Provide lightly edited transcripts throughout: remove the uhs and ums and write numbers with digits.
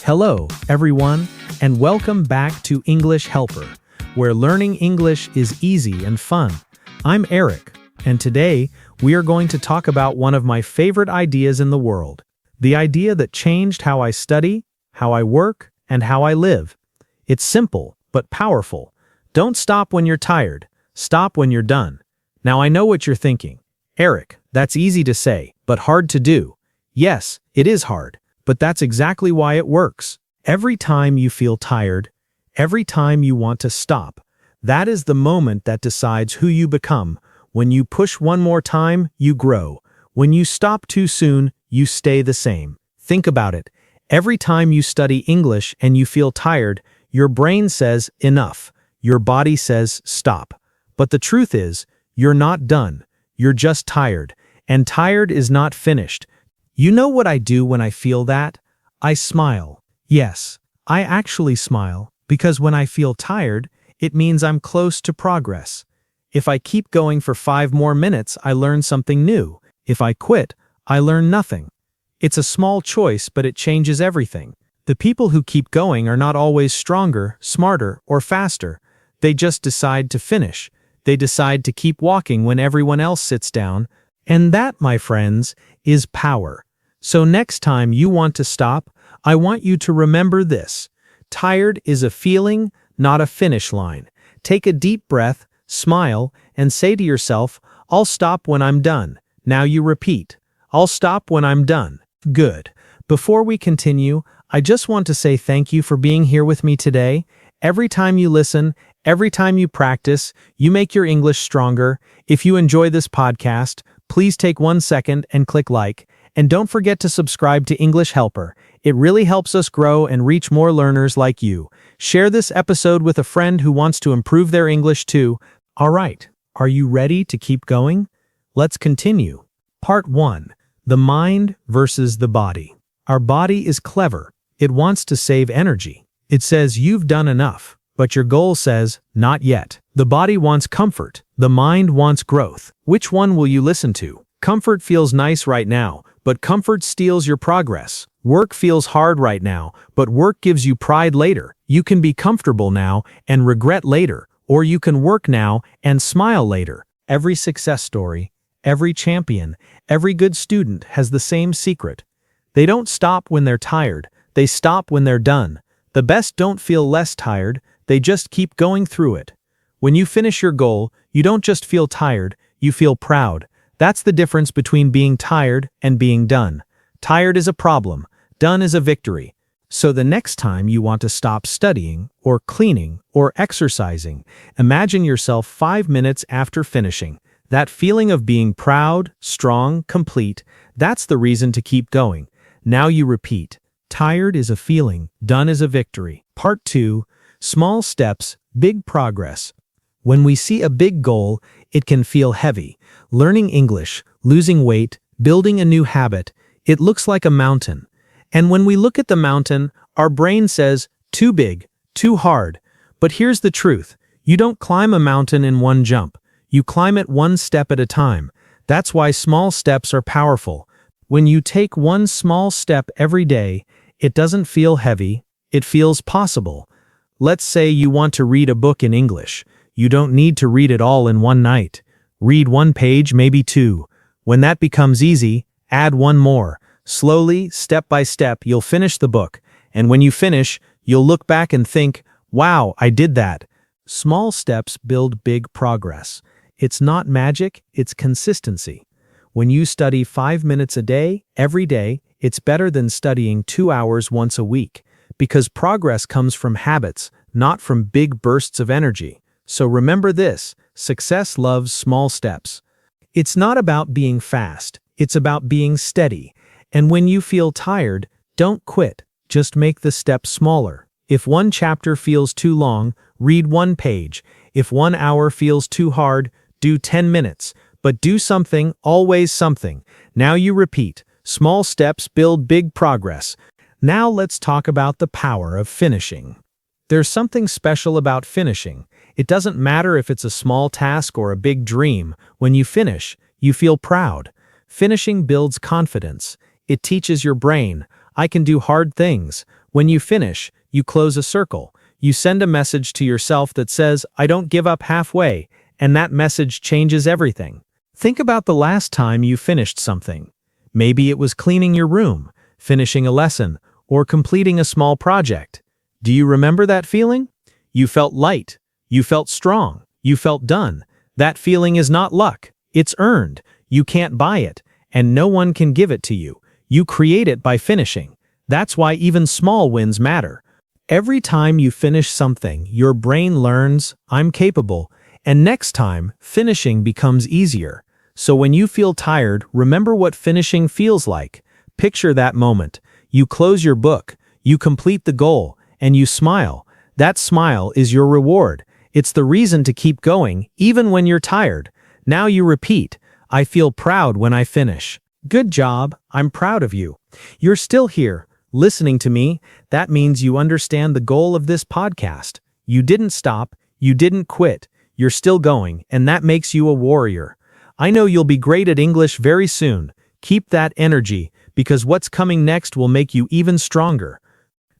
Hello, everyone, and welcome back to English Helper, where learning English is easy and fun. I'm Eric, and today we are going to talk about one of my favorite ideas in the world, the idea that changed how I study, how I work, and how I live. It's simple, but powerful. Don't stop when you're tired. Stop when you're done. Now I know what you're thinking. Eric, that's easy to say, but hard to do. Yes, it is hard. But that's exactly why it works. Every time you feel tired, every time you want to stop, that is the moment that decides who you become. When you push one more time, you grow. When you stop too soon, you stay the same. Think about it. Every time you study English and you feel tired, your brain says enough. Your body says stop. But the truth is, you're not done. You're just tired. And tired is not finished. You know what I do when I feel that? I smile. Yes, I actually smile, because when I feel tired, it means I'm close to progress. If I keep going for 5 more minutes, I learn something new. If I quit, I learn nothing. It's a small choice, but it changes everything. The people who keep going are not always stronger, smarter, or faster. They just decide to finish. They decide to keep walking when everyone else sits down. And that, my friends, is power. So next time you want to stop, I want you to remember this. Tired is a feeling, not a finish line. Take a deep breath, smile, and say to yourself, I'll stop when I'm done. Now you repeat, I'll stop when I'm done. Good. Before we continue, I just want to say thank you for being here with me today. Every time you listen, every time you practice, you make your English stronger. If you enjoy this podcast, please take 1 second and click like. And don't forget to subscribe to English Helper. It really helps us grow and reach more learners like you. Share this episode with a friend who wants to improve their English too. All right, are you ready to keep going? Let's continue. Part 1. The mind versus the body. Our body is clever. It wants to save energy. It says you've done enough, but your goal says not yet. The body wants comfort. The mind wants growth. Which one will you listen to? Comfort feels nice right now, but comfort steals your progress. Work feels hard right now, but work gives you pride later. You can be comfortable now and regret later, or you can work now and smile later. Every success story, every champion, every good student has the same secret. They don't stop when they're tired, they stop when they're done. The best don't feel less tired, they just keep going through it. When you finish your goal, you don't just feel tired, you feel proud. That's the difference between being tired and being done. Tired is a problem, done is a victory. So the next time you want to stop studying, or cleaning, or exercising, imagine yourself 5 minutes after finishing. That feeling of being proud, strong, complete, that's the reason to keep going. Now you repeat. Tired is a feeling, done is a victory. Part 2. Small steps, big progress. When we see a big goal, it can feel heavy. Learning English, losing weight, building a new habit, it looks like a mountain. And when we look at the mountain, our brain says, too big, too hard. But here's the truth. You don't climb a mountain in one jump. You climb it one step at a time. That's why small steps are powerful. When you take one small step every day, it doesn't feel heavy, it feels possible. Let's say you want to read a book in English. You don't need to read it all in one night. Read 1 page, maybe 2. When that becomes easy, add 1 more. Slowly, step by step, you'll finish the book. And when you finish, you'll look back and think, wow, I did that. Small steps build big progress. It's not magic, it's consistency. When you study 5 minutes a day, every day, it's better than studying 2 hours once a week. Because progress comes from habits, not from big bursts of energy. So remember this, success loves small steps. It's not about being fast, it's about being steady. And when you feel tired, don't quit, just make the steps smaller. If 1 chapter feels too long, read 1 page. If 1 hour feels too hard, do 10 minutes. But do something, always something. Now you repeat, small steps build big progress. Now let's talk about the power of finishing. There's something special about finishing. It doesn't matter if it's a small task or a big dream. When you finish, you feel proud. Finishing builds confidence. It teaches your brain, I can do hard things. When you finish, you close a circle. You send a message to yourself that says, I don't give up halfway, and that message changes everything. Think about the last time you finished something. Maybe it was cleaning your room, finishing a lesson, or completing a small project. Do you remember that feeling? You felt light. You felt strong. You felt done. That feeling is not luck. It's earned. You can't buy it, and no one can give it to you. You create it by finishing. That's why even small wins matter. Every time you finish something, your brain learns, I'm capable, and next time, finishing becomes easier. So when you feel tired, remember what finishing feels like. Picture that moment. You close your book, you complete the goal, and you smile. That smile is your reward. It's the reason to keep going, even when you're tired. Now you repeat, I feel proud when I finish. Good job, I'm proud of you. You're still here, listening to me. That means you understand the goal of this podcast. You didn't stop, you didn't quit. You're still going, and that makes you a warrior. I know you'll be great at English very soon. Keep that energy, because what's coming next will make you even stronger.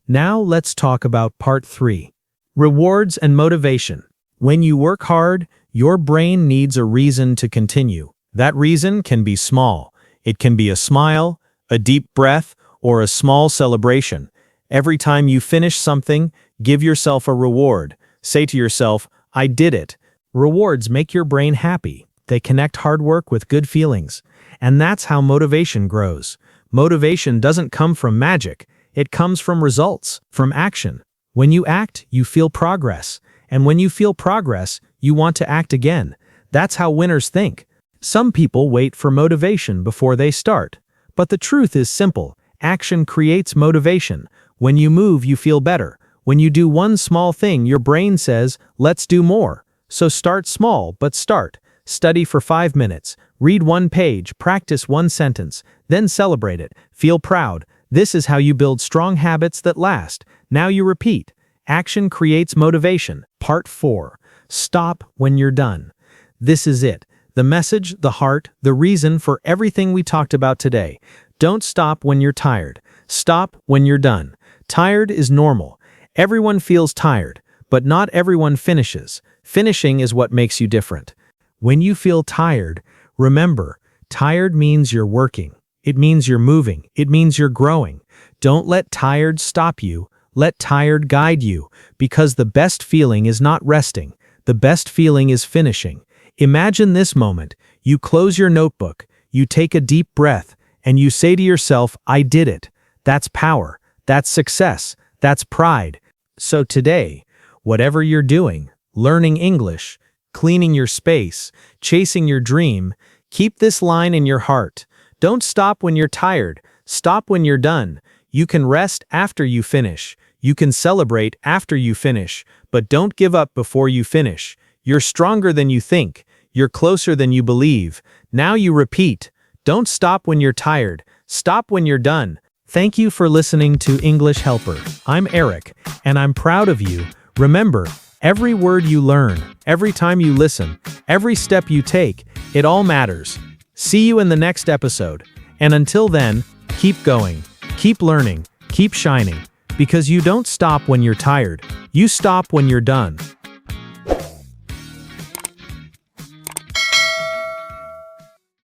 Now let's talk about part 3. Rewards and motivation. When you work hard, your brain needs a reason to continue. That reason can be small. It can be a smile, a deep breath, or a small celebration. Every time you finish something, give yourself a reward. Say to yourself, I did it. Rewards make your brain happy. They connect hard work with good feelings. And that's how motivation grows. Motivation doesn't come from magic. It comes from results, from action. When you act, you feel progress. And when you feel progress, you want to act again. That's how winners think. Some people wait for motivation before they start. But the truth is simple. Action creates motivation. When you move, you feel better. When you do one small thing, your brain says, let's do more. So start small, but start. Study for 5 minutes. Read one page, practice one sentence, then celebrate it. Feel proud. This is how you build strong habits that last. Now you repeat. Action creates motivation. Part 4. Stop when you're done. This is it. The message, the heart, the reason for everything we talked about today. Don't stop when you're tired. Stop when you're done. Tired is normal. Everyone feels tired, but not everyone finishes. Finishing is what makes you different. When you feel tired, remember, tired means you're working. It means you're moving. It means you're growing. Don't let tired stop you. Let tired guide you, because the best feeling is not resting. The best feeling is finishing. Imagine this moment. You close your notebook, you take a deep breath, and you say to yourself, I did it. That's power. That's success. That's pride. So today, whatever you're doing, learning English, cleaning your space, chasing your dream, keep this line in your heart. Don't stop when you're tired. Stop when you're done. You can rest after you finish. You can celebrate after you finish, but don't give up before you finish. You're stronger than you think. You're closer than you believe. Now you repeat. Don't stop when you're tired. Stop when you're done. Thank you for listening to English Helper. I'm Eric, and I'm proud of you. Remember, every word you learn, every time you listen, every step you take, it all matters. See you in the next episode. And until then, keep going, keep learning, keep shining. Because you don't stop when you're tired. You stop when you're done.